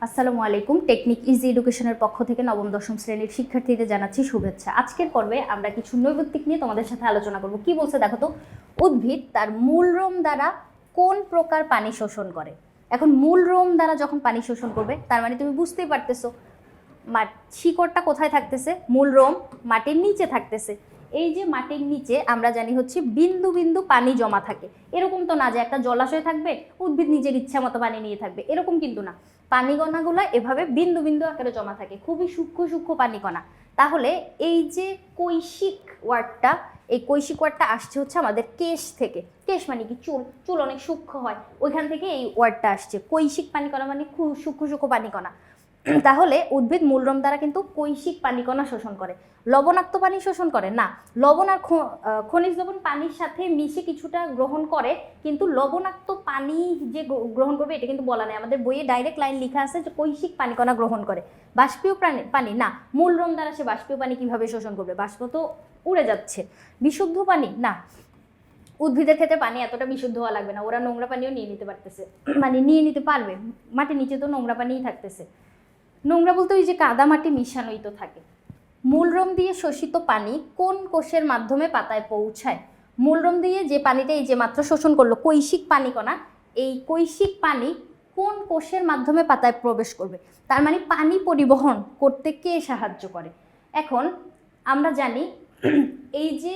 আসসালামু আলাইকুম। Technique easy এডুকেশনের পক্ষ থেকে নবম দশম শ্রেণীর শিক্ষার্থীদের জানাচ্ছি শুভেচ্ছা। আজকের পর্বে আমরা কিছু নৈর্ব্যক্তিক নিয়ে তোমাদের সাথে আলোচনা করব। কি বলছে দেখো তো, উদ্ভিদ তার মূল রোম দ্বারা কোন প্রকার পানি শোষণ করে। এখন মূল রোম দ্বারা যখন পানি শোষণ করবে, তার মানে তুমি বুঝতেই পারতেছো শিকড়টা কোথায় থাকতেছে, মূল রোম মাটির নিচে থাকতেছে। এই যে মাটির নিচে আমরা জানি হচ্ছে বিন্দু বিন্দু পানি জমা থাকে। এরকম তো না যে একটা জলাশয় থাকবে উদ্ভিদ নিজের ইচ্ছা মতো পানি নিয়ে থাকবে, এরকম কিন্তু না। পানিকণাগুলো এভাবে বিন্দু বিন্দু আকারে জমা থাকে, খুবই সূক্ষ্ম সূক্ষ্ম পানিকণা। তাহলে এই যে কৈশিক ওয়ার্ডটা, এই কৈশিক ওয়ার্ডটা আসছে হচ্ছে আমাদের কেশ থেকে। কেশ মানে কি? চুল। চুল অনেক সূক্ষ্ম হয়, ওইখান থেকে এই ওয়ার্ডটা আসছে। কৈশিক পানিকণা মানে খুব সূক্ষ্ম সূক্ষ্ম পানিকণা। তাহলে উদ্ভিদ মূলরোম দ্বারা কিন্তু কৈশিক পানিকণা শোষণ করে। লবণাক্ত পানি শোষণ করে না। লবণ আর খনিজ লবণ পানির সাথে মিশে কিছুটা গ্রহণ করে, কিন্তু লবণাক্ত পানি যে গ্রহণ করবে এটা কিন্তু বলা নেই। আমাদের বইয়ে ডাইরেক্ট লাইন লেখা আছে যে কৈশিক পানিকণা গ্রহণ করে। বাষ্পীয় পানি না। মূলরোম দ্বারা সে বাষ্পীয় পানি কিভাবে শোষণ করবে? বাষ্প তো উড়ে যাচ্ছে। বিশুদ্ধ পানি না। উদ্ভিদের ক্ষেত্রে পানি এতটা বিশুদ্ধ হওয়া লাগবে না, ওরা নোংরা পানিও নিয়ে নিতে পারতেছে, মানে নিয়ে নিতে পারবে। মাটির নিচে তো নোংরা পানিই থাকতেছে। নোংরা বলতে ওই যে কাদা মাটি মিশানোই তো থাকে। মূলরোম দিয়ে শোষিত পানি কোন কোষের মাধ্যমে পাতায় পৌঁছায়? মূলরোম দিয়ে যে পানিটা এই যে মাত্র শোষণ করলো, কৈশিক পানিকণা, এই কৈশিক পানি কোন কোষের মাধ্যমে পাতায় প্রবেশ করবে? তার মানে পানি পরিবহন করতে কে সাহায্য করে? এখন আমরা জানি এই যে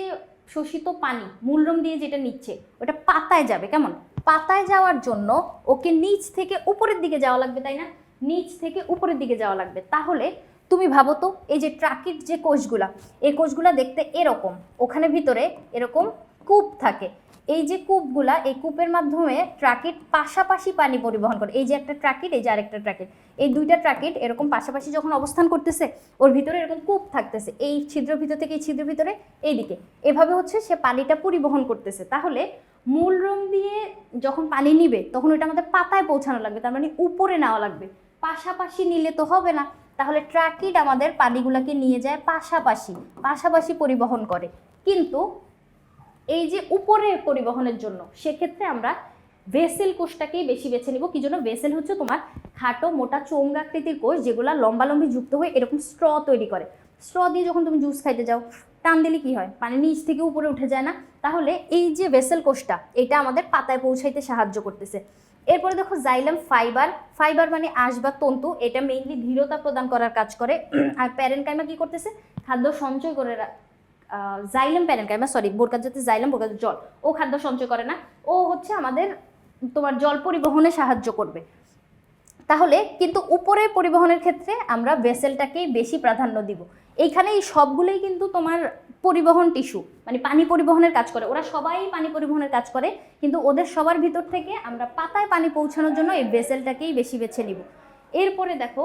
শোষিত পানি মূলরোম দিয়ে যেটা নিচ্ছে ওটা পাতায় যাবে। কেমন? পাতায় যাওয়ার জন্য ওকে নিচ থেকে উপরের দিকে যাওয়া লাগবে, তাই না? নিচ থেকে উপরের দিকে যাওয়া লাগবে। তাহলে তুমি ভাবো তো, এই যে ট্রাকিট যে কোষগুলা, এই কোষগুলা দেখতে এরকম, ওখানে ভিতরে এরকম কূপ থাকে। এই যে কূপগুলা, এই কূপের মাধ্যমে ট্রাকিট পাশাপাশি পানি পরিবহন করে। এই যে একটা ট্রাকিট, এই যে আরেকটা ট্রাকিট, এই দুইটা ট্রাকিট এরকম পাশাপাশি যখন অবস্থান করতেছে, ওর ভিতরে এরকম কূপ থাকতেছে। এই ছিদ্র ভিতর থেকে এই ছিদ্র ভিতরে এইদিকে এভাবে হচ্ছে সে পানিটা পরিবহন করতেছে। তাহলে মূলরোম দিয়ে যখন পানি নিবে তখন ওটা আমাদের পাতায় পৌঁছানো লাগবে, তার মানে উপরে নেওয়া লাগবে। পাশাপাশি নিলে তো হবে না। তাহলে ট্রাকিট আমাদের পানিগুলোকে নিয়ে যায় পাশাপাশি, পাশাপাশি পরিবহন করে। কিন্তু এই যে উপরে পরিবহনের জন্য সেক্ষেত্রে আমরা ভেসেল কোষটাকেই বেশি বেছে নিব। কি জন্য? ভেসেল হচ্ছে তোমার খাটো মোটা চৌঙ্গাকৃতির কোষ, যেগুলো লম্বালম্বি যুক্ত হয়ে এরকম স্ট্র তৈরি করে। স্ট্র দিয়ে যখন তুমি জুস খাইতে যাও, টান দিলে কি হয়? পানি নিচ থেকে উপরে উঠে যায় না? তাহলে এই যে ভেসেল কোষটা, এটা আমাদের পাতায় পৌঁছাইতে সাহায্য করতেছে। এরপরে দেখো জাইলাম ফাইবার। ফাইবার মানে আঁশ বা তন্তু, এটা মেইনলি দৃঢ়তা প্রদান করার কাজ করে। আর প্যারেনকাইমা কি করতেছে? খাদ্য সঞ্চয় করে। জাইলাম প্যারেনকাইমা, সরি, বোরকার যাতে জাইলাম, বোরকার জল, ও খাদ্য সঞ্চয় করে না, ও হচ্ছে আমাদের তোমার জল পরিবহনে সাহায্য করবে। তাহলে কিন্তু উপরে পরিবহনের ক্ষেত্রে আমরা ভেসেলটাকেই বেশি প্রাধান্য দিব। এইখানে এই সবগুলোই কিন্তু তোমার পরিবহন টিস্যু, মানে পানি পরিবহনের কাজ করে। ওরা সবাই পানি পরিবহনের কাজ করে, কিন্তু ওদের সবার ভিতর থেকে আমরা পাতায় পানি পৌঁছানোর জন্য এই ভেসেলটাকেই বেশি বেছে নিব। এরপরে দেখো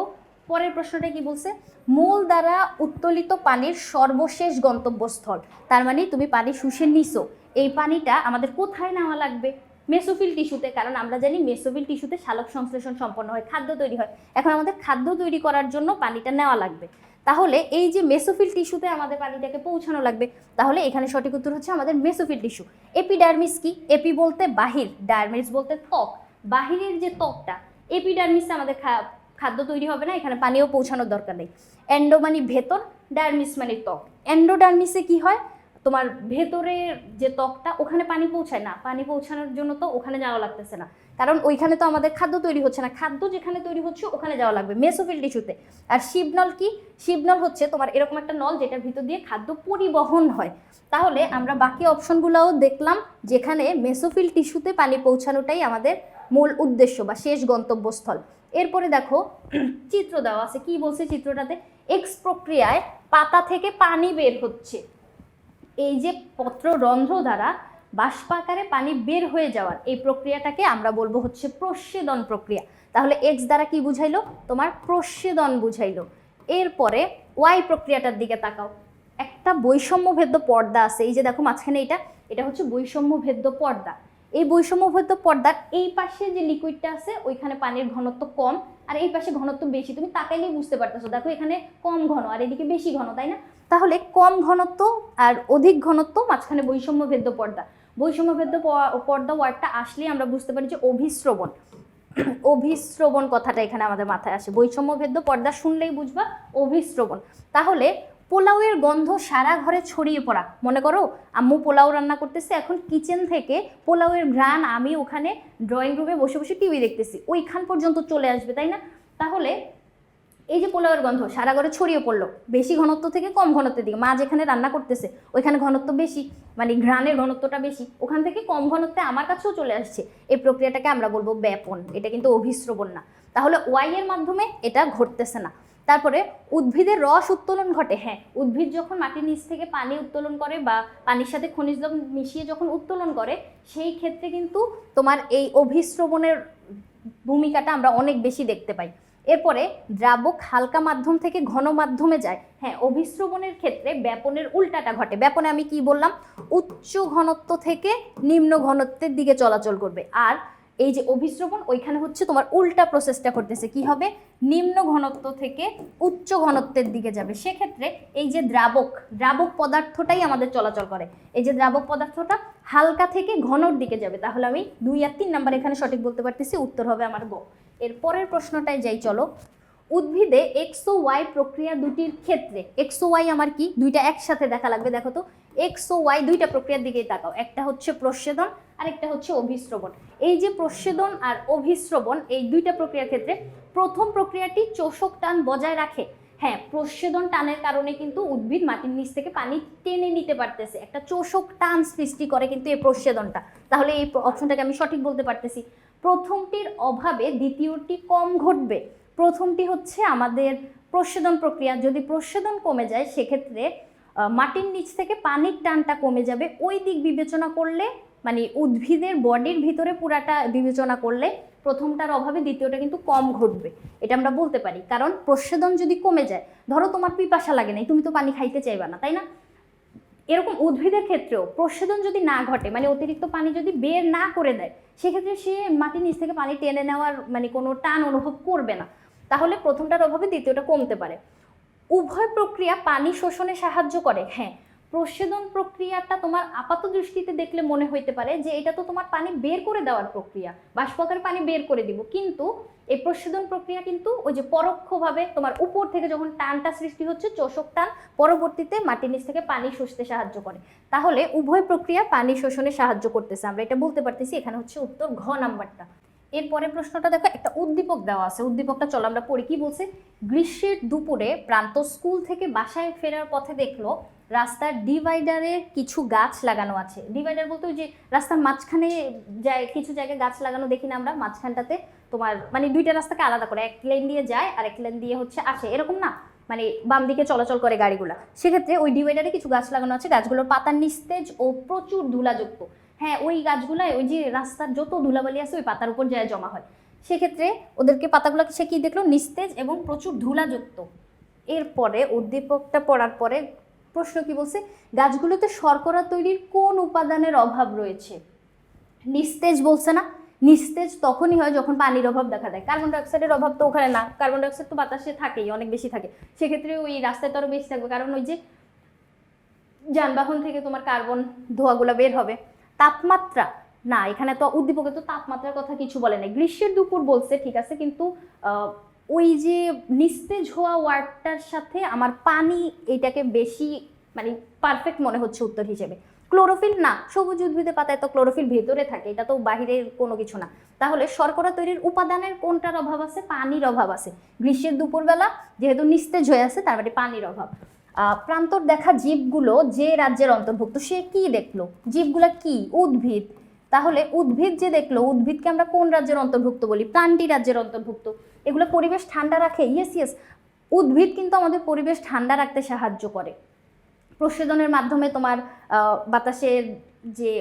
পরের প্রশ্নটা কি বলছে? মূল দ্বারা উত্তোলিত পানির সর্বশেষ গন্তব্যস্থল। তার মানে তুমি পানি শুষে নিছো, এই পানিটা আমাদের কোথায় নেওয়া লাগবে? মেসোফিল টিস্যুতে। কারণ আমরা জানি মেসোফিল টিস্যুতে সালোক সংশ্লেষণ সম্পন্ন হয়, খাদ্য তৈরি হয়। এখন আমাদের খাদ্য তৈরি করার জন্য পানিটা নেওয়া লাগবে। তাহলে এই যে মেসোফিল টিস্যুতে আমাদের পানিটাকে পৌঁছানো লাগবে, তাহলে এখানে সঠিক উত্তর হচ্ছে আমাদের মেসোফিল টিস্যু। এপিডার্মিস কি? এপি বলতে বাহির, ডার্মিস বলতে ত্বক। বাহিরের যে ত্বকটা, এপিডার্মিসে আমাদের খাদ্য তৈরি হবে না, এখানে পানিও পৌঁছানোর দরকার নেই। এন্ডো মানে ভেতর, ডার্মিস মানে ত্বক। এন্ডোডার্মিসে কি হয়? তোমার ভেতরের যে ত্বকটা, ওখানে পানি পৌঁছায় না। পানি পৌঁছানোর জন্য তো ওখানে যাওয়া লাগতেছে না, কারণ ওইখানে তো আমাদের খাদ্য তৈরি হচ্ছে না। খাদ্য যেখানে তৈরি হচ্ছে ওখানে যাওয়া লাগবে, মেসোফিল টিস্যুতে। আর শিবনল কি? শিবনল হচ্ছে তোমার এরকম একটা নল যেটার ভিতর দিয়ে খাদ্য পরিবহন হয়। তাহলে আমরা বাকি অপশনগুলোও দেখলাম, যেখানে মেসোফিল টিস্যুতে পানি পৌঁছানোটাই আমাদের মূল উদ্দেশ্য বা শেষ গন্তব্যস্থল। এরপরে দেখো চিত্র দেওয়া আছে। কি বলছে চিত্রটাতে? এক্স প্রক্রিয়ায় পাতা থেকে পানি বের হচ্ছে। এই যে পত্ররন্ধ্র দ্বারা বাষ্পাকারে পানি বের হয়ে যাওয়ার এই প্রক্রিয়াটাকে আমরা বলবো হচ্ছে প্রস্বেদন প্রক্রিয়া। তাহলে এক্স দ্বারা কি বুঝাইলো? তোমার প্রস্বেদন বুঝাইলো। এরপরে ওয়াই প্রক্রিয়াটার দিকে তাকাও। একটা বৈষম্যভেদ্য পর্দা আছে, এই যে দেখো মাঝখানে, এটা হচ্ছে বৈষম্যভেদ্য পর্দা। এই বৈষম্যভেদ্য পর্দার এই পাশে যে লিকুইডটা আছে ওইখানে পানির ঘনত্ব কম, আর এই পাশে ঘনত্ব বেশি। তুমি তাকাইলেই বুঝতে পারতেছো, দেখো এখানে কম ঘন আর এদিকে বেশি ঘন, তাই না? তাহলে কম ঘনত্ব আর অধিক ঘনত্ব, মাঝখানে বৈষম্যভেদ্য পর্দা। বৈষম্যভেদ্য পর্দা ওয়ার্ডটা আসলেই আমরা বুঝতে পারি যে অভিস্রবণ। অভিস্রবণ কথাটা এখানে আমাদের মাথায় আসে। বৈষম্যভেদ্য পর্দা শুনলেই বুঝবা অভিস্রবণ। তাহলে পোলাওয়ের গন্ধ সারা ঘরে ছড়িয়ে পড়া। মনে করো আম্মু পোলাও রান্না করতেছে, এখন কিচেন থেকে পোলাওয়ের ঘ্রাণ আমি ওখানে ড্রয়িং রুমে বসে বসে টিভি দেখতেছি, ওইখান পর্যন্ত চলে আসবে, তাই না? তাহলে এই যে পোলাওয়ের গন্ধ সারা ঘরে ছড়িয়ে পড়লো, বেশি ঘনত্ব থেকে কম ঘনত্বের দিকে। মা যেখানে রান্না করতেছে ওইখানে ঘনত্ব বেশি, মানে ঘ্রাণের ঘনত্বটা বেশি, ওখান থেকে কম ঘনত্বে আমার কাছেও চলে আসছে। এই প্রক্রিয়াটাকে আমরা বলবো ব্যাপন। এটা কিন্তু অভিস্রবণ না। তাহলে ওয়াই এর মাধ্যমে এটা ঘটতেছে না। তারপরে উদ্ভিদের রস উত্তোলন ঘটে। হ্যাঁ, উদ্ভিদ যখন মাটির নিচ থেকে পানি উত্তোলন করে বা পানির সাথে খনিজ লবণ মিশিয়ে যখন উত্তোলন করে, সেই ক্ষেত্রে কিন্তু তোমার এই অভিস্রবণের ভূমিকাটা আমরা অনেক বেশি দেখতে পাই। এরপরে দ্রাবক হালকা মাধ্যম থেকে ঘন মাধ্যমে যায়। হ্যাঁ, অভিস্রবণের ক্ষেত্রে ব্যাপনের উল্টাটা ঘটে। ব্যাপনে আমি কি বললাম, উচ্চ ঘনত্ব থেকে নিম্ন ঘনত্বের দিকে চলাচল করবে। আর এই যে অভিস্রবণ, ওইখানে হচ্ছে তোমার উল্টা প্রসেসটা করতেছে। কি হবে, নিম্ন ঘনত্ব থেকে উচ্চ ঘনত্বের দিকে যাবে। সেক্ষেত্রে এই যে দ্রাবক পদার্থটাই আমাদের চলাচল করে। এই যে দ্রাবক পদার্থটা হালকা থেকে ঘনর দিকে যাবে। তাহলে আমি 2 আর 3 নাম্বার এখানে সঠিক বলতে পারতেছি, উত্তর হবে আমার গ। এর পরের প্রশ্নটায় যাই, চলো। উদ্ভিদে এক্স ও ওয়াই প্রক্রিয়া দুটির ক্ষেত্রে, এক্স ও ওয়াই আমার কি, দুইটা একসাথে দেখা লাগবে। দেখো তো, এক্স ও ওয়াই দুইটা প্রক্রিয়ার দিকেই তাকাও। একটা হচ্ছে প্রস্বেদন আর একটা হচ্ছে অভিস্রবণ। এই যে প্রস্বেদন আর অভিস্রবণ, এই দুইটা প্রক্রিয়ার ক্ষেত্রে প্রথম প্রক্রিয়াটি চোষক টান বজায় রাখে। হ্যাঁ, প্রস্বেদন টানের কারণে কিন্তু উদ্ভিদ মাটির নিচ থেকে পানি টেনে নিতে পারতেছে, একটা চোষক টান সৃষ্টি করে কিন্তু এই প্রস্বেদনটা। তাহলে এই অপশনটাকে আমি সঠিক বলতে পারতেছি। প্রথমটির অভাবে দ্বিতীয়টি কম ঘটবে। প্রথমটি হচ্ছে আমাদের প্রস্বেদন প্রক্রিয়া। যদি প্রস্বেদন কমে যায় সেক্ষেত্রে মাটির নিচ থেকে পানির টানটা কমে যাবে। ওই দিক বিবেচনা করলে, মানে উদ্ভিদের বডির ভিতরে পুরাটা বিবেচনা করলে প্রথমটার অভাবে দ্বিতীয়টা কিন্তু কম ঘটবে, এটা আমরা বলতে পারি। কারণ প্রস্বেদন যদি কমে যায়, ধরো তোমার পিপাসা লাগে নাই, তুমি তো পানি খাইতে চাইবা না, তাই না? এরকম উদ্ভিদের ক্ষেত্রেও প্রস্বেদন যদি না ঘটে, মানে অতিরিক্ত পানি যদি বের না করে দেয়, সেক্ষেত্রে সে মাটির নিচ থেকে পানি টেনে নেওয়ার মানে কোনো টান অনুভব করবে না। তাহলে প্রথমটার অভাবে দ্বিতীয়টা কমতে পারে। উভয় প্রক্রিয়া পানি শোষণে সাহায্য করে। হ্যাঁ, প্রস্বেদন প্রক্রিয়াটা তোমার আপাত দৃষ্টিতে দেখলে মনে হইতে পারে যে এটা তো তোমার পানি বের করে দেওয়ার প্রক্রিয়া, বাষ্প আকারে পানি বের করে দিব, কিন্তু এই প্রস্বেদন প্রক্রিয়া কিন্তু ওই যে পরোক্ষভাবে তোমার উপর থেকে যখন টানটা সৃষ্টি হচ্ছে, চোষক টান, পরবর্তীতে মাটির নিচ থেকে পানি শুষতে সাহায্য করে। তাহলে উভয় প্রক্রিয়া পানি শোষণে সাহায্য করতেছে, আমরা এটা বলতে পারতেছি। এখানে হচ্ছে উত্তর ঘ নাম্বারটা। এরপরে প্রশ্নটা দেখো, একটা উদ্দীপক দেওয়া আছে। উদ্দীপকটা চলো আমরা পড়ি। কি বলছে, গ্রীষ্মের দুপুরে প্রান্ত স্কুল থেকে বাসায় ফেরার পথে দেখলো রাস্তার ডিভাইডারে কিছু গাছ লাগানো আছে। ডিভাইডার বলতে ওই যে রাস্তার মাঝখানে কিছু জায়গায় গাছ লাগানো দেখি না আমরা, মাঝখানটাতে তোমার মানে দুইটা রাস্তাকে আলাদা করে, এক লেন দিয়ে যায় আর এক লেন দিয়ে হচ্ছে আসে, এরকম না, মানে বাম দিকে চলাচল করে গাড়িগুলা। সেক্ষেত্রে ওই ডিভাইডারে কিছু গাছ লাগানো আছে, গাছগুলোর পাতা নিস্তেজ ও প্রচুর ধুলাযুক্ত। হ্যাঁ, ওই গাছগুলাই ওই যে রাস্তার যত ধুলাবালি আছে ওই পাতার উপর যায় জমা হয়। সেক্ষেত্রে ওদেরকে পাতাগুলোকে সে কি দেখলো, নিস্তেজ এবং প্রচুর ধুলাযুক্ত। এরপরে উদ্দীপকটা পড়ার পরে প্রশ্ন কি বলছে, গাছগুলোতে শর্করা তৈরির কোন উপাদানের অভাব রয়েছে? নিস্তেজ বলছে না, নিস্তেজ তখনই হয় যখন পানির অভাব দেখা দেয়। কার্বন ডাইঅক্সাইডের অভাব তো ওখানে না, কার্বন ডাইঅক্সাইড তো বাতাসে থাকেই, অনেক বেশি থাকে। সেক্ষেত্রে ওই রাস্তায় তো আরো বেশি থাকবে, কারণ ওই যে যানবাহন থেকে তোমার কার্বন ধোঁয়াগুলো বের হবে। তাপমাত্রা না, এখানে তো উদ্দীপকে তো তাপমাত্রার কথা কিছু বলে নাই। গ্রীষ্মের দুপুর বলছে ঠিক আছে, কিন্তু ওই যে নিস্তেজ হওয়া ওয়ার্ডটার সাথে আমার পানি এটাকে বেশি মানে পারফেক্ট মনে হচ্ছে উত্তর হিসেবে। ক্লোরোফিল না, সবুজ উদ্ভিদের পাতায় তো ক্লোরোফিল ভেতরে থাকে, এটা তো বাহিরের কোনো কিছু না। তাহলে শর্করা তৈরির উপাদানের কোনটার অভাব আছে? পানির অভাব আছে। গ্রীষ্মের দুপুরবেলা যেহেতু নিস্তেজ হয়ে আছে, তার মানে পানির অভাব। প্রান্তর দেখা জীবগুলো যে রাজ্যের অন্তর্ভুক্ত, সে কি দেখলো? জীবগুলা কি? উদ্ভিদ। তাহলে উদ্ভিদ যে দেখলো, উদ্ভিদকে আমরা কোন রাজ্যের অন্তর্ভুক্ত বলি? প্রান্তিক রাজ্যের অন্তর্ভুক্ত। এগুলো পরিবেশ ঠান্ডা রাখে। ইয়েস, উদ্ভিদ কিন্তু আমাদের পরিবেশ ঠান্ডা রাখতে সাহায্য করে। প্রস্বেদনের মাধ্যমে তোমার বাতাসের যে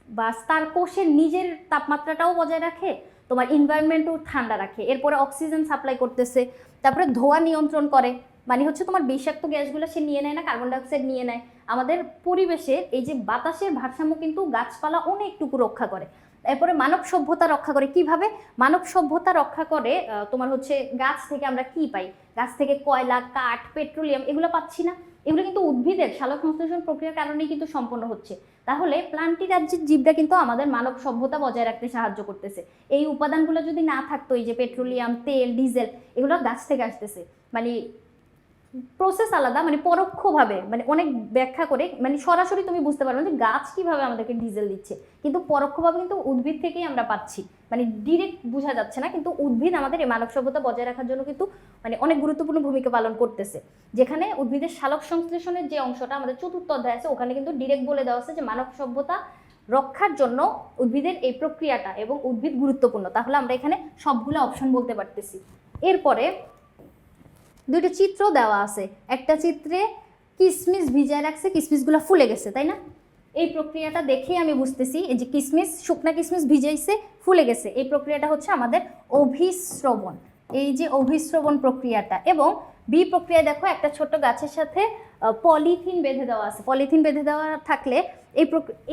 বা তার কোষের নিজের তাপমাত্রাটাও বজায় রাখে, তোমার এনভায়রনমেন্টও ঠান্ডা রাখে। এরপরে অক্সিজেন সাপ্লাই করতেছে, তারপরে ধোঁয়া নিয়ন্ত্রণ করে, মানে হচ্ছে তোমার বিষাক্ত গ্যাসগুলো সে নিয়ে নেয় না, কার্বন ডাইঅক্সাইড নিয়ে নেয়। আমাদের পরিবেশের এই যে বাতাসের ভারসাম্য কিন্তু গাছপালা অনেকটুকু রক্ষা করে। এরপরে মানব সভ্যতা রক্ষা করে কিভাবে? মানব সভ্যতা রক্ষা করে তোমার হচ্ছে গাছ থেকে আমরা কি পাই? গাছ থেকে কয়লা, কাঠ, পেট্রোলিয়াম এগুলো পাচ্ছি না। এগুলো কিন্তু উদ্ভিদের সালোক সংশ্লেষণ প্রক্রিয়ার কারণেই কিন্তু সম্পন্ন হচ্ছে। তাহলে প্লান্টি রাজ্যের জীবরা কিন্তু আমাদের মানব সভ্যতা বজায় রাখতে সাহায্য করতেছে। এই উপাদানগুলো যদি না থাকতো, এই যে পেট্রোলিয়াম, তেল, ডিজেল, এগুলো গাছ থেকে আসতেছে, মানে প্রসেস আলাদা, মানে পরোক্ষভাবে, মানে অনেক ব্যাখ্যা করে, মানে সরাসরি তুমি বুঝতে পারবে যে গাছ কিভাবে আমাদেরকে ডিজেল দিচ্ছে, কিন্তু পরোক্ষভাবে কিন্তু উদ্ভিদ থেকেই আমরা পাচ্ছি, মানে ডিরেক্ট বোঝা যাচ্ছে না, কিন্তু উদ্ভিদ আমাদের এই মানব সভ্যতা বজায় রাখার জন্য কিন্তু মানে অনেক গুরুত্বপূর্ণ ভূমিকা পালন করতেছে। যেখানে উদ্ভিদের সালোক সংশ্লেষণের যে অংশটা আমাদের চতুর্থ অধ্যায় আছে, ওখানে কিন্তু ডিরেক্ট বলে দেওয়া আছে যে মানব সভ্যতা রক্ষার জন্য উদ্ভিদের এই প্রক্রিয়াটা এবং উদ্ভিদ গুরুত্বপূর্ণ। তাহলে আমরা এখানে সবগুলো অপশন বলতে পারতেছি। এরপরে দুইটা চিত্র দেওয়া আছে, একটা চিত্রে কিসমিস ভিজায় রাখছে, কিসমিসগুলো ফুলে গেছে, তাই না? এই প্রক্রিয়াটা দেখেই আমি বুঝতেছি এই যে কিসমিস, শুকনা কিসমিস ভিজাইছে, ফুলে গেছে, এই প্রক্রিয়াটা হচ্ছে আমাদের অভিস্রবণ। এই যে অভিস্রবণ প্রক্রিয়াটা। এবং বি প্রক্রিয়া দেখো, একটা ছোট গাছের সাথে পলিথিন বেঁধে দেওয়া আছে। পলিথিন বেঁধে দেওয়া থাকলে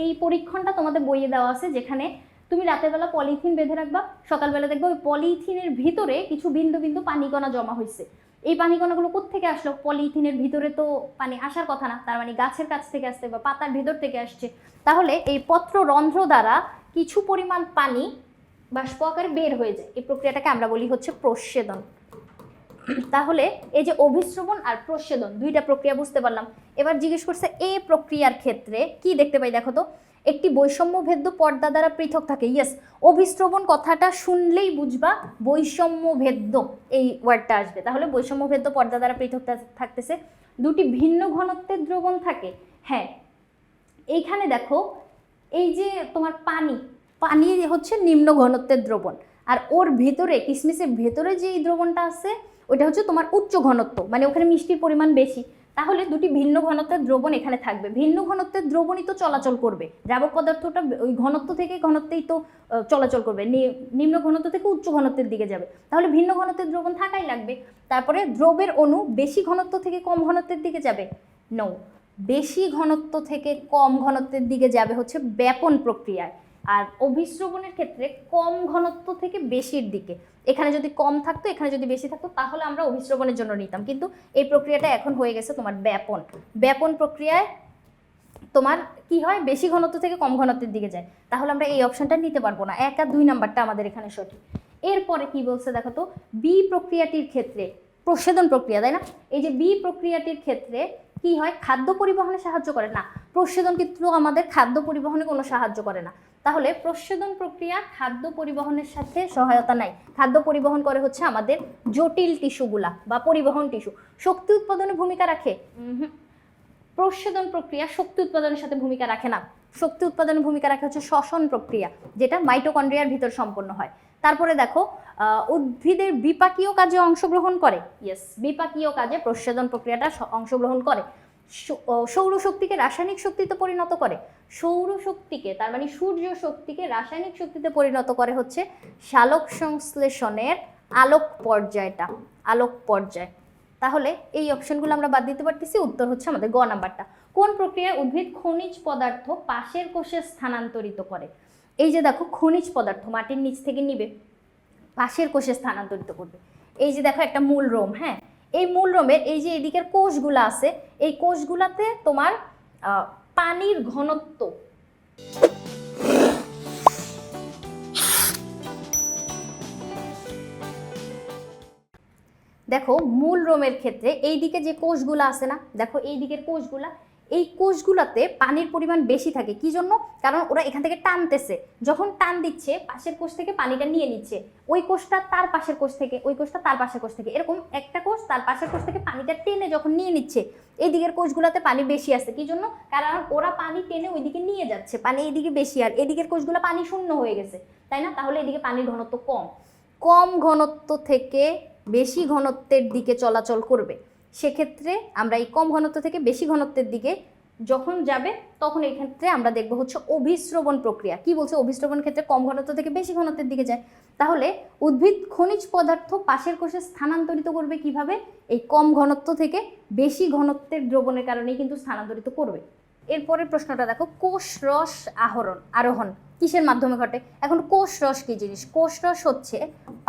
এই পরীক্ষণটা তোমাদের বইয়ে দেওয়া আছে, যেখানে তুমি রাতের বেলা পলিথিন বেঁধে রাখবা, সকালবেলা দেখবে ওই পলিথিনের ভিতরে কিছু বিন্দু বিন্দু পানিকণা জমা হয়েছে। এই পানিকণাগুলো কোত্থেকে আসলো? পলিথিনের ভিতরে তো পানি আসার কথা না, তার মানে গাছের কাছ থেকে আসছে বা পাতার ভিতর থেকে আসছে। তাহলে এই পত্ররন্ধ্র দ্বারা কিছু পরিমাণ পানি বাষ্প আকারে বের হয়ে যায়। এই প্রক্রিয়াটাকে আমরা বলি হচ্ছে প্রস্বেদন। তাহলে এই যে অভিস্রবণ আর প্রস্বেদন দুইটা প্রক্রিয়া বুঝতে পারলাম। এবার জিজ্ঞেস করছে এ প্রক্রিয়ার ক্ষেত্রে কি দেখতে পাই, দেখো তো, একটি বৈষম্যভেদ্য পর্দা দ্বারা পৃথক থাকে। ইয়েস, অভিস্রবণ কথাটা শুনলেই বুঝবা বৈষম্যভেদ্য এই ওয়ার্ডটা আসবে। তাহলে বৈষম্যভেদ্য পর্দা দ্বারা পৃথক থাকতেছে। দুটি ভিন্ন ঘনত্বের দ্রবণ থাকে। হ্যাঁ, এইখানে দেখো, এই যে তোমার পানি হচ্ছে নিম্ন ঘনত্বের দ্রবণ, আর ওর ভেতরে কিসমিসের ভেতরে যে এই দ্রবণটা আছে ওইটা হচ্ছে তোমার উচ্চ ঘনত্ব, মানে ওখানে মিষ্টির পরিমাণ বেশি। তাহলে দুটি ভিন্ন ঘনত্বের দ্রবণ এখানে থাকবে। ভিন্ন ঘনত্বের দ্রবণই তো চলাচল করবে, দ্রাবক পদার্থটা ওই ঘনত্ব থেকে ঘনত্বেই তো চলাচল করবে, নিম্ন ঘনত্ব থেকে উচ্চ ঘনত্বের দিকে যাবে। তাহলে ভিন্ন ঘনত্বের দ্রবণ থাকাই লাগবে। তারপরে দ্রবের অণু বেশি ঘনত্ব থেকে কম ঘনত্বের দিকে যাবে? নো, বেশি ঘনত্ব থেকে কম ঘনত্বের দিকে যাবে হচ্ছে ব্যাপন প্রক্রিয়ায়। আর অভিস্রবণের ক্ষেত্রে কম ঘনত্ব থেকে বেশির দিকে। এখানে যদি কম থাকতো, এখানে যদি বেশি থাকতো, তাহলে আমরা অভিস্রবণের জন্য নিতাম, কিন্তু এই প্রক্রিয়াটা এখন হয়ে গেছে তোমার ব্যাপন প্রক্রিয়ায় তোমার কি হয়, বেশি ঘনত্ব থেকে কম ঘনত্বের দিকে যায়। তাহলে আমরা এই অপশনটা নিতে পারবো না, 1 আর 2 নাম্বারটা আমাদের এখানে সঠিক। এরপরে কি বলছে দেখো তো, বি প্রক্রিয়াটির ক্ষেত্রে প্রস্বেদন প্রক্রিয়া, তাই না? এই যে বি প্রক্রিয়াটির ক্ষেত্রে কি হয়, খাদ্য পরিবহনে সাহায্য করে না। প্রস্বেদন কিন্তু আমাদের খাদ্য পরিবহনে কোনো সাহায্য করে না। তাহলে প্রস্বেদন প্রক্রিয়া খাদ্য পরিবহনের সাথে সহায়তা নাই। খাদ্য পরিবহন করে হচ্ছে আমাদের জটিল টিস্যুগুলা বা পরিবহন টিস্যু। শক্তি উৎপাদনে ভূমিকা রাখে? প্রস্বেদন প্রক্রিয়া শক্তি উৎপাদনের সাথে ভূমিকা রাখে না। শক্তি উৎপাদনের ভূমিকা রাখে হচ্ছে শ্বসন প্রক্রিয়া, যেটা মাইটোকন্ড্রিয়ার ভিতর সম্পন্ন হয়। তারপরে দেখো, উদ্ভিদের বিপাকীয় কাজে অংশগ্রহণ করে। ইয়েস, বিপাকীয় কাজে প্রস্বেদন প্রক্রিয়াটা অংশগ্রহণ করে। সৌরশক্তিকে রাসায়নিক শক্তিতে পরিণত করে। সৌরশক্তিকে, তার মানে সূর্য শক্তিকে রাসায়নিক শক্তিতে পরিণত করে হচ্ছে সালোক সংশ্লেষণের আলোক পর্যায়। তাহলে এই অপশনগুলো আমরা বাদ দিতে পারতেছি। উত্তর হচ্ছে আমাদের গ নাম্বারটা। কোন প্রক্রিয়ায় উদ্ভিদ খনিজ পদার্থ পাশের কোষে স্থানান্তরিত করে? এই যে দেখো, খনিজ পদার্থ মাটির নিচ থেকে নিবে, পাশের কোষে স্থানান্তরিত করবে। এই যে দেখো একটা মূল রোম, হ্যাঁ, এই মূল রোমের এই যে এদিকের কোষগুলো আছে, এই কোষগুলাতে তোমার পানির ঘনত্ব, দেখো মূল রোমের ক্ষেত্রে এই দিকে যে কোষগুলো আছে না, দেখো এই দিকের কোষগুলা, এই কোষগুলাতে পানির পরিমাণ বেশি থাকে। কি জন্য? কারণ ওরা এখান থেকে টানতেছে, যখন টান দিচ্ছে পাশের কোষ থেকে পানিটা নিয়ে নিচ্ছে, ওই কোষটা তার পাশের কোষ থেকে, ওই কোষটা তার পাশের কোষ থেকে, এরকম একটা কোষ তার পাশের কোষ থেকে পানিটা টেনে যখন নিয়ে নিচ্ছে, এই দিকের কোষগুলোতে পানি বেশি আছে। কি জন্য? কারণ ওরা পানি টেনে ওইদিকে নিয়ে যাচ্ছে, পানি এইদিকে বেশি, আর এদিকের কোষগুলো পানি শূন্য হয়ে গেছে, তাই না? তাহলে এদিকে পানির ঘনত্ব কম ঘনত্ব থেকে বেশি ঘনত্বের দিকে চলাচল করবে। সেক্ষেত্রে আমরা এই কম ঘনত্ব থেকে বেশি ঘনত্বের দিকে যখন যাবে, তখন এই ক্ষেত্রে আমরা দেখব হচ্ছে অভিস্রবণ প্রক্রিয়া। কি বলছে? অভিস্রবণ ক্ষেত্রে কম ঘনত্ব থেকে বেশি ঘনত্বের দিকে যায়। তাহলে উদ্ভিদ খনিজ পদার্থ পাশের কোষে স্থানান্তরিত করবে কিভাবে? এই কম ঘনত্ব থেকে বেশি ঘনত্বের দ্রবণের কারণেই কিন্তু স্থানান্তরিত করবে। এরপরের প্রশ্নটা দেখো, কোষ রস আরোহণ কিসের মাধ্যমে ঘটে? এখন কোষ রস কি জিনিস? কোষ রস হচ্ছে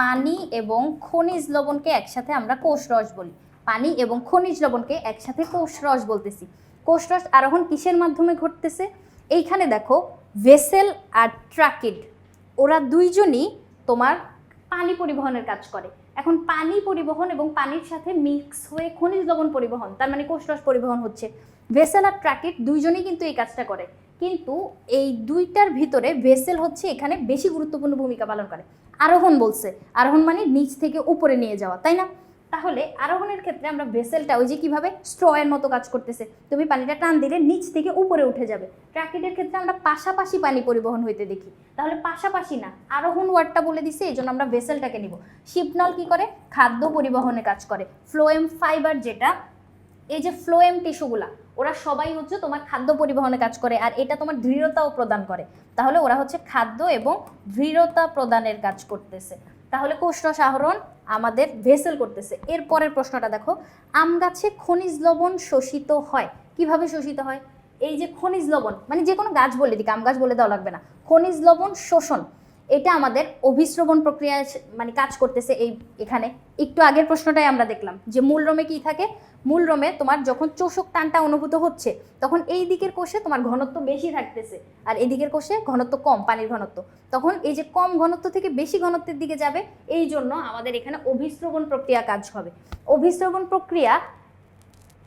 পানি এবং খনিজ লবণকে একসাথে আমরা কোষ রস বলি। পানি এবং খনিজ লবণকে একসাথে কোষরস বলতেছি। কোষরস আরোহণ কিসের মাধ্যমে ঘটতেছে? এইখানে দেখো ভেসেল আর ট্রাকিড, ওরা দুইজনই তোমার পানি পরিবহনের কাজ করে। এখন পানি পরিবহন এবং পানির সাথে মিক্স হয়ে খনিজ লবণ পরিবহন, তার মানে কোষরস পরিবহন হচ্ছে। ভেসেল আর ট্রাকিড দুইজনেই কিন্তু এই কাজটা করে, কিন্তু এই দুইটার ভিতরে ভেসেল হচ্ছে এখানে বেশি গুরুত্বপূর্ণ ভূমিকা পালন করে। আরোহণ বলছে, আরোহণ মানে নিচ থেকে উপরে নিয়ে যাওয়া, তাই না? তাহলে আরোহণের ক্ষেত্রে আমরা ভেসেলটা ওই যে কিভাবে স্ট্রয়ের মতো কাজ করতেছে, তুমি পানিটা টান দিলে নিচ থেকে উপরে উঠে যাবে। ট্রাকিডের ক্ষেত্রে আমরা পাশাপাশি পানি পরিবহন হইতে দেখি, তাহলে পাশাপাশি না, আরোহণ ওয়ার্ডটা বলে দিছে, এই জন্য আমরা ভেসেলটাকে নিব। শিপনল কি করে? খাদ্য পরিবহনে কাজ করে। ফ্লোয়েম ফাইবার যেটা, এই যে ফ্লোয়েম টিস্যুগুলা, ওরা সবাই হচ্ছে তোমার খাদ্য পরিবহনে কাজ করে, আর এটা তোমার দৃঢ়তাও প্রদান করে। তাহলে ওরা হচ্ছে খাদ্য এবং দৃঢ়তা প্রদানের কাজ করতেছে। তাহলে কোষরস আহরণ আমাদের ভেসেল করতেছে। এরপরের প্রশ্নটা দেখো, আম গাছে খনিজ লবণ শোষিত হয়। কিভাবে শোষিত হয়? এই যে খনিজ লবণ, মানে যে কোনো গাছ বলে দিকে, আম গাছ বলে দেওয়া লাগবে না। খনিজ লবণ শোষণ, এটা আমাদের অভিস্রবণ প্রক্রিয়ায় মানে কাজ করতেছে। এখানে একটু আগের প্রশ্নটাই আমরা দেখলাম যে মূলরোমে কি থাকে? মূলরোমে তোমার যখন চোষক টানটা অনুভূত হচ্ছে, তখন এই দিকের কোষে তোমার ঘনত্ব বেশি থাকতেছে, আর এই দিকের কোষে ঘনত্ব কম, পানির ঘনত্ব। তখন এই যে কম ঘনত্ব থেকে বেশি ঘনত্বের দিকে যাবে, এই জন্য আমাদের এখানে অভিস্রবণ প্রক্রিয়া কাজ হবে। অভিস্রবণ প্রক্রিয়া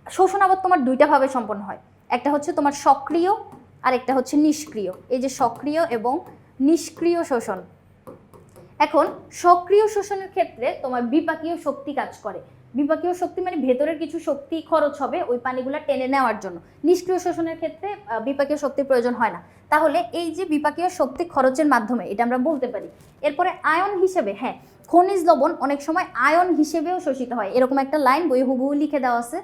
শোষণ আবার তোমার দুইটা ভাবে সম্পন্ন হয়, একটা হচ্ছে তোমার সক্রিয় আর একটা হচ্ছে নিষ্ক্রিয়। এই যে সক্রিয় এবং নিষ্ক্রিয় শোষণ। এখন সক্রিয় শোষণের ক্ষেত্রে তোমার বিপাকীয় শক্তি কাজ করে। বিপাকীয় শক্তি মানে ভেতরের কিছু শক্তি খরচ হবে ওই পানিগুলো টেনে নেওয়ার জন্য। নিষ্ক্রিয় শোষণের ক্ষেত্রে বিপাকীয় শক্তির প্রয়োজন হয় না। তাহলে এই যে বিপাকীয় শক্তি খরচের মাধ্যমে, এটা আমরা বলতে পারি। এরপরে আয়ন হিসেবে, হ্যাঁ, খনিজ লবণ অনেক সময় আয়ন হিসেবেও শোষিত হয়। এরকম একটা লাইন বই হুবহু লিখে দেওয়া আছে,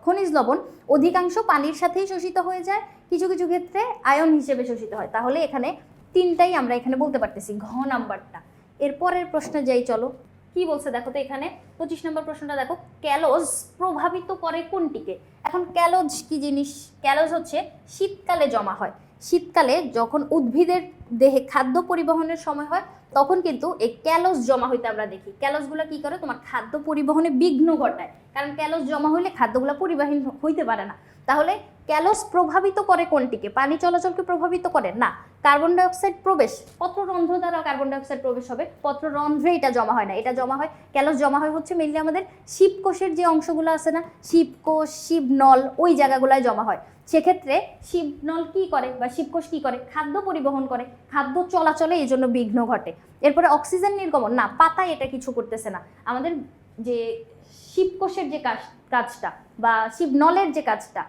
খনিজ লবণ অধিকাংশ পানির সাথেই শোষিত হয়ে যায়, কিছু কিছু ক্ষেত্রে আয়ন হিসেবে শোষিত হয়। তাহলে এখানে তিনটাই আমরা এখানে বলতে পারতেছি, ঘ নাম্বারটা। এরপরের প্রশ্নে যাই, চলো কি বলছে দেখো তো। এখানে 25 নম্বর প্রশ্নটা দেখো, ক্যালোজ প্রভাবিত করে কোনটিকে? এখন ক্যালোজ কি জিনিস? ক্যালোজ হচ্ছে শীতকালে জমা হয়। শীতকালে যখন উদ্ভিদের দেহে খাদ্য পরিবহনের সময় হয়, তখন কিন্তু এই ক্যালোজ জমা হইতে আমরা দেখি। ক্যালোজগুলো কি করে? তোমার খাদ্য পরিবহনে বিঘ্ন ঘটায়, কারণ ক্যালোজ জমা হইলে খাদ্যগুলো পরিবাহী হইতে পারে না। তাহলে ক্যালোজ প্রভাবিত করে কোনটিকে? পানি চলাচলকে প্রভাবিত করে না। কার্বন ডাইঅক্সাইড প্রবেশ, পত্ররন্ধ্র দ্বারা কার্বন ডাইঅক্সাইড প্রবেশ হবে, পত্ররন্ধ্রে এটা জমা হয় না। এটা জমা হয়, ক্যালোজ জমা হয় হচ্ছে মেইনলি আমাদের শিবকোষের যে অংশগুলো আছে না, শিবকোষ, শিবনল, ওই জায়গাগুলোয় জমা হয়। সেক্ষেত্রে শিবনল কি করে বা শিবকোষ কি করে? খাদ্য পরিবহন করে, খাদ্য চলাচলে এই জন্য বিঘ্ন ঘটে। এরপরে অক্সিজেন নির্গমন, না, পাতায় এটা কিছু করতেছে না। আমাদের যে শিবকোষের যে কাজটা বা শিবনলের যে কাজটা,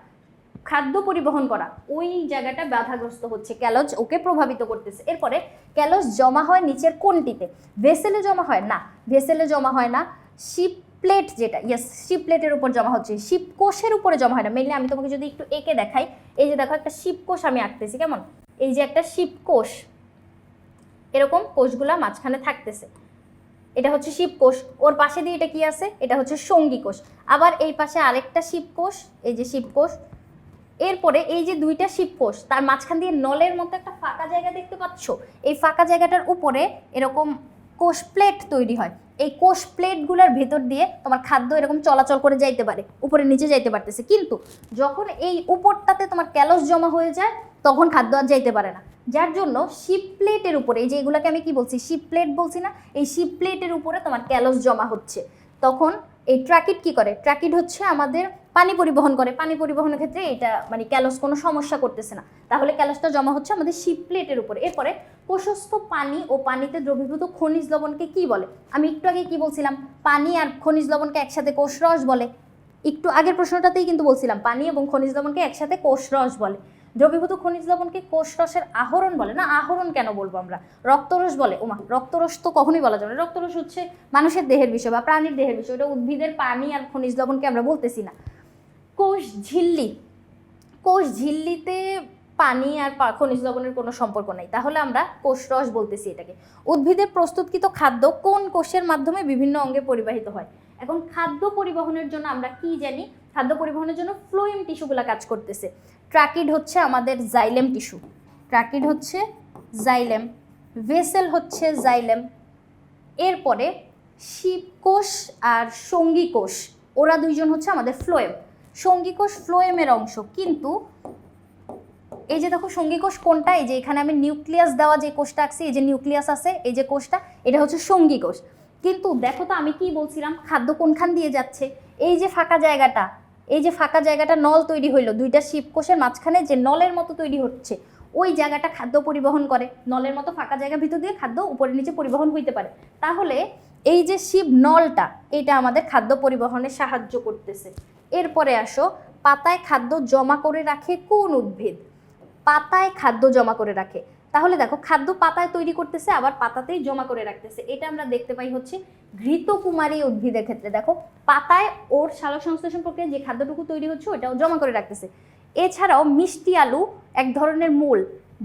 খাদ্য পরিবহন করা, ওই জায়গাটা বাধাগ্রস্ত হচ্ছে, ক্যালোজ ওকে প্রভাবিত করতেছে। এরপরে ক্যালোজ জমা হয় নিচের কোনটিতে? ভেসেলে জমা হয় না, ভেসেলে জমা হয় না। শিপ প্লেট যেটা, ইয়েস, শিপ প্লেটের উপর জমা হচ্ছে, শিবকোষের উপরে জমা হয় না। মেনলি আমি তোমাকে যদি একটু এঁকে দেখাই, এই যে দেখো একটা শিবকোষ আমি আঁকতেছি, কেমন? এই যে একটা শিবকোষ, এরকম কোষগুলা মাঝখানে থাকতেছে, এটা হচ্ছে শিবকোষ। ওর পাশে দিয়ে এটা কি আছে? এটা হচ্ছে সঙ্গী কোষ। আবার এই পাশে আরেকটা শিবকোষ, এই যে শিবকোষ। এরপরে এই যে দুইটা শিবকোষ, তার মাঝখান দিয়ে নলের মতো একটা ফাঁকা জায়গা দেখতে পাচ্ছ। এই ফাঁকা জায়গাটার উপরে এরকম কোষ প্লেট তৈরি হয়। এই কোষ প্লেটগুলোর ভেতর দিয়ে তোমার খাদ্য এরকম চলাচল করে যাইতে পারে, উপরে নিচে যাইতে পারতেছে। কিন্তু যখন এই উপরটাতে তোমার ক্যালোস জমা হয়ে যায়, তখন খাদ্য আর যাইতে পারে না। যার জন্য শিপ প্লেটের উপরে, এই যে এগুলোকে আমি কি বলছি, শিপ প্লেট বলছি না, এই শিপ প্লেটের উপরে তোমার ক্যালোস জমা হচ্ছে। তখন এই ট্রাকিড কি করে? ট্রাকিড হচ্ছে আমাদের পানি পরিবহন করে। পানি পরিবহনের ক্ষেত্রে এটা মানে ক্যালোস কোনো সমস্যা করতেছে না। তাহলে ক্যালোসটা জমা হচ্ছে আমাদের শিপ প্লেটের উপরে। এরপরে কোষস্থ পানি ও পানিতে দ্রবীভূত খনিজ লবণকে কি বলে? আমি একটু আগে কি বলছিলাম, পানি আর খনিজ লবণকে একসাথে কোষরস বলে। একটু আগের প্রশ্নটাতেই কিন্তু বলছিলাম পানি এবং খনিজ লবণকে একসাথে কোষরস বলে। দ্রবীভূত খনিজ লবণকে কোষরসের আহরণ বলে না। আহরণ কেন বলবো আমরা? রক্তরস বলে। ওমা, রক্তরস তো কখনোই বলা যাবে না। রক্তরস হচ্ছে মানুষের দেহের বিষয় বা প্রাণীর দেহের বিষয়, ওটা উদ্ভিদের পানি আর খনিজ লবণকে আমরা বলতেছি না। কোষ ঝিল্লি, কোষ ঝিল্লিতে পানি আর খনিজ লবণের কোনো সম্পর্ক নেই, তাহলে আমরা কোষরস বলতেছি এটাকে। উদ্ভিদের প্রস্তুতকৃত খাদ্য কোন কোষের মাধ্যমে বিভিন্ন অঙ্গে পরিবাহিত হয়? এখন খাদ্য পরিবহনের জন্য আমরা কি জানি? খাদ্য পরিবহনের জন্য ফ্লোয়েম টিস্যুগুলো কাজ করতেছে। ট্রাকিড হচ্ছে আমাদের জাইলেম টিস্যু, ট্রাকিড হচ্ছে জাইলেম, ভেসেল হচ্ছে জাইলেম। এরপরে শিবকোষ আর সঙ্গী কোষ, ওরা দুইজন হচ্ছে আমাদের ফ্লোয়েম। সঙ্গী কোষ ফ্লোয়েমের অংশ, কিন্তু এই যে দেখো সঙ্গী কোষ কোনটা, এই যে এখানে আমি নিউক্লিয়াস দেওয়া যে কোষটা আঁকছি, এই যে নিউক্লিয়াস আছে, এই যে কোষটা, এটা হচ্ছে সঙ্গী কোষ। কিন্তু দেখো তো আমি কি বলছিলাম, খাদ্য কোনখান দিয়ে যাচ্ছে, এই যে ফাঁকা জায়গাটা, এই যে ফাঁকা জায়গাটা নল তৈরি হইলো, দুইটা শিব কোষের মাঝখানে যে নলের মতো তৈরি হচ্ছে, ওই জায়গাটা খাদ্য পরিবহন করে। নলের মতো ফাঁকা জায়গার ভিতর দিয়ে খাদ্য উপরে নিচে পরিবহন হইতে পারে। তাহলে এই যে শিব নলটা, এটা আমাদের খাদ্য পরিবহনে সাহায্য করতেছে। এরপরে আসো, পাতায় খাদ্য জমা করে রাখে কোন উদ্ভিদ? পাতায় খাদ্য জমা করে রাখে। তাহলে দেখো খাদ্য পাতায় তৈরি করতেছে, আবার পাতাতেই জমা করে রাখতেছে। এটা আমরা দেখতে পাই হচ্ছে ঘৃতকুমারী উদ্ভিদের ক্ষেত্রে। দেখো পাতায় ওর সালোক সংশ্লেষণ প্রক্রিয়ায় যে খাদ্যটুকু তৈরি হচ্ছে ওটাও জমা করে রাখতেছে। এছাড়াও মিষ্টি আলু এক ধরনের মূল,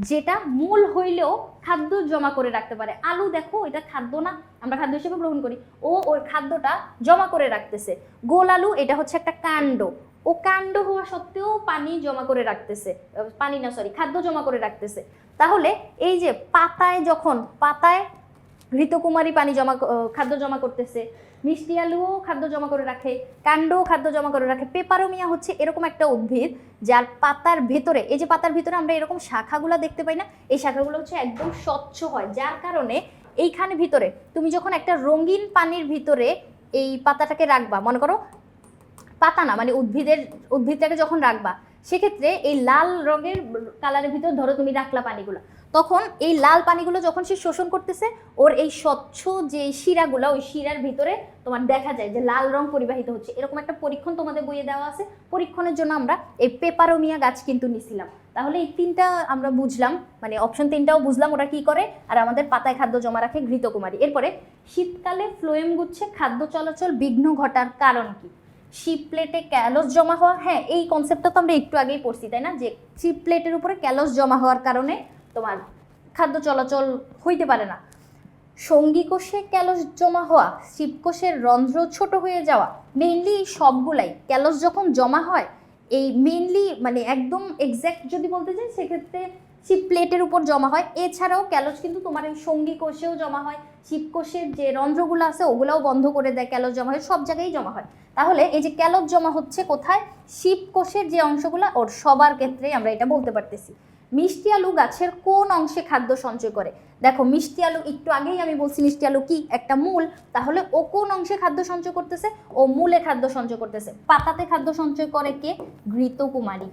যেটা মূল হইলেও খাদ্য জমা করে রাখতে পারে। আলু দেখো এটা খাদ্য না, আমরা খাদ্য হিসেবে গ্রহণ করি, ও ওর খাদ্যটা জমা করে রাখতেছে। গোল আলু এটা হচ্ছে একটা কাণ্ড, ও কাণ্ড হওয়া সত্ত্বেও পানি জমা করে রাখতেছে, পানি না সরি খাদ্য জমা করে রাখতেছে। তাহলে এই যে পাতায়, যখন পাতায় ঘৃতকুমারী পানি জমা খাদ্য জমা করতেছে, মিষ্টি আলুও খাদ্য জমা করে রাখে, কাণ্ডও খাদ্য জমা করে রাখে। পেপারোমিয়া হচ্ছে এরকম একটা উদ্ভিদ যার পাতার ভেতরে, এই যে পাতার ভিতরে আমরা এরকম শাখাগুলো দেখতে পাই না, এই শাখাগুলো হচ্ছে একদম স্বচ্ছ হয়, যার কারণে এইখানে ভিতরে তুমি যখন একটা রঙিন পানির ভিতরে এই পাতাটাকে রাখবা, মনে করো পাতা না মানে উদ্ভিদটাকে যখন রাখবা, সেক্ষেত্রে এই লাল রঙের কালারের ভিতর ধরো তুমি রাখলা পানিগুলো, তখন এই লাল পানিগুলো যখন সে শোষণ করতেছে, ওর এই স্বচ্ছ যে শিরাগুলো, ওই শিরার ভিতরে তোমার দেখা যায় যে লাল রং পরিবাহিত হচ্ছে। এরকম একটা পরীক্ষণ তোমাদের বইয়ে দেওয়া আছে, পরীক্ষণের জন্য আমরা এই পেপারোমিয়া গাছ কিন্তু নিছিলাম। তাহলে এই তিনটা আমরা বুঝলাম, মানে অপশন তিনটাও বুঝলাম ওরা কি করে, আর আমাদের পাতায় খাদ্য জমা রাখে ঘৃতকুমারী। এরপরে শীতকালে ফ্লোয়েম গুচ্ছে খাদ্য চলাচল বিঘ্ন ঘটার কারণ কি? শিপ প্লেটে ক্যালস জমা হওয়া, হ্যাঁ এই কনসেপ্টটা তো আমরা একটু আগেই পড়ছি তাই না, যে শিপ প্লেটের উপরে ক্যালস জমা হওয়ার কারণে তোমার খাদ্য চলাচল হইতে পারে না। সঙ্গী কোষে ক্যালস জমা হওয়া, শিব কোষের রন্ধ্র ছোট হয়ে যাওয়া, মেইনলি এই সবগুলাই ক্যালস যখন জমা হয়, এই মেইনলি মানে একদম এক্স্যাক্ট যদি বলতে চাই সেক্ষেত্রে শিব প্লেটের উপর জমা হয়। এছাড়াও ক্যালস কিন্তু তোমার এই সঙ্গী কোষেও জমা হয়, শিব কোষের যে রন্ধ্রগুলো আছে ওগুলাও বন্ধ করে দেয়, ক্যালস জমা হয়, সব জায়গায় জমা হয়। তাহলে এই যে ক্যালস জমা হচ্ছে কোথায়, শিব কোষের যে অংশগুলো, ওর সবার ক্ষেত্রেই আমরা এটা বলতে পারতেছি। মিষ্টি আলু গাছের কোন অংশে খাদ্য সঞ্চয় করে? দেখো মিষ্টি আলু, একটু আগেই আমি বলছি মিষ্টি আলু কি একটা মূল, তাহলে ও কোন অংশে খাদ্য সঞ্চয় করতেছে? ও মূলে খাদ্য সঞ্চয় করতেছে। পাতাতে খাদ্য সঞ্চয় করে কে? ঘৃতকুমারী।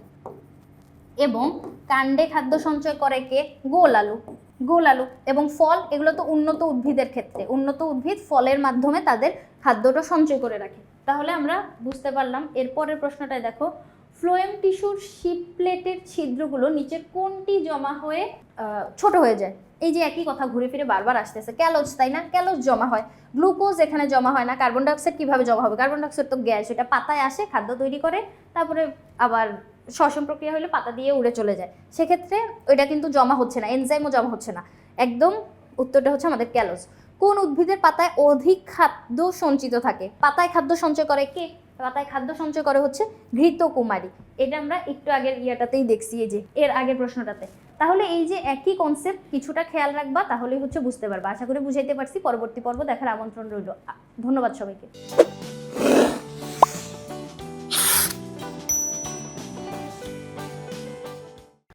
এবং কাণ্ডে খাদ্য সঞ্চয় করে কে? গোল আলু। গোল আলু। এবং ফল, এগুলো তো উন্নত উদ্ভিদের ক্ষেত্রে, উন্নত উদ্ভিদ ফলের মাধ্যমে তাদের খাদ্যটা সঞ্চয় করে রাখে। তাহলে আমরা বুঝতে পারলাম। এরপরের প্রশ্নটায় দেখো, ফ্লোয়েম টিস্যুর শিপ প্লেটের ছিদ্রগুলো নিচে কোনটি জমা হয়ে ছোট হয়ে যায়? এই যে একই কথা ঘুরে ফিরে বারবার আসতেছে, ক্যালস তাই না, ক্যালস জমা হয়। গ্লুকোজ এখানে জমা হয় না। কার্বন ডাইঅক্সাইড কিভাবে জমা হবে? কার্বন ডাইঅক্সাইড তো গ্যাস, এটা পাতায় আসে, খাদ্য তৈরি করে, তারপরে আবার শ্বসন প্রক্রিয়া হলে পাতা দিয়ে উড়ে চলে যায়, সেক্ষেত্রে ওইটা কিন্তু জমা হচ্ছে না, এনজাইমও জমা হচ্ছে না। একদম উত্তরটা হচ্ছে আমাদের ক্যালস। কোন উদ্ভিদের পাতায় অধিক খাদ্য সঞ্চিত থাকে? পাতায় খাদ্য সঞ্চয় করে কে? পাতায় খাদ্য সঞ্চয় করে হচ্ছে ঘৃতকুমারী। এটা আমরা একটু আগের ইয়াটাতেই দেখছি, এই যে এর আগের প্রশ্নটাতে। তাহলে এই যে একই কনসেপ্ট, কিছুটা খেয়াল রাখবা, তাহলেই হচ্ছে বুঝতে পারবা। আশা করি বুঝাইতে পারছি। পরবর্তী পর্ব দেখার আমন্ত্রণ রইল। ধন্যবাদ সবাইকে।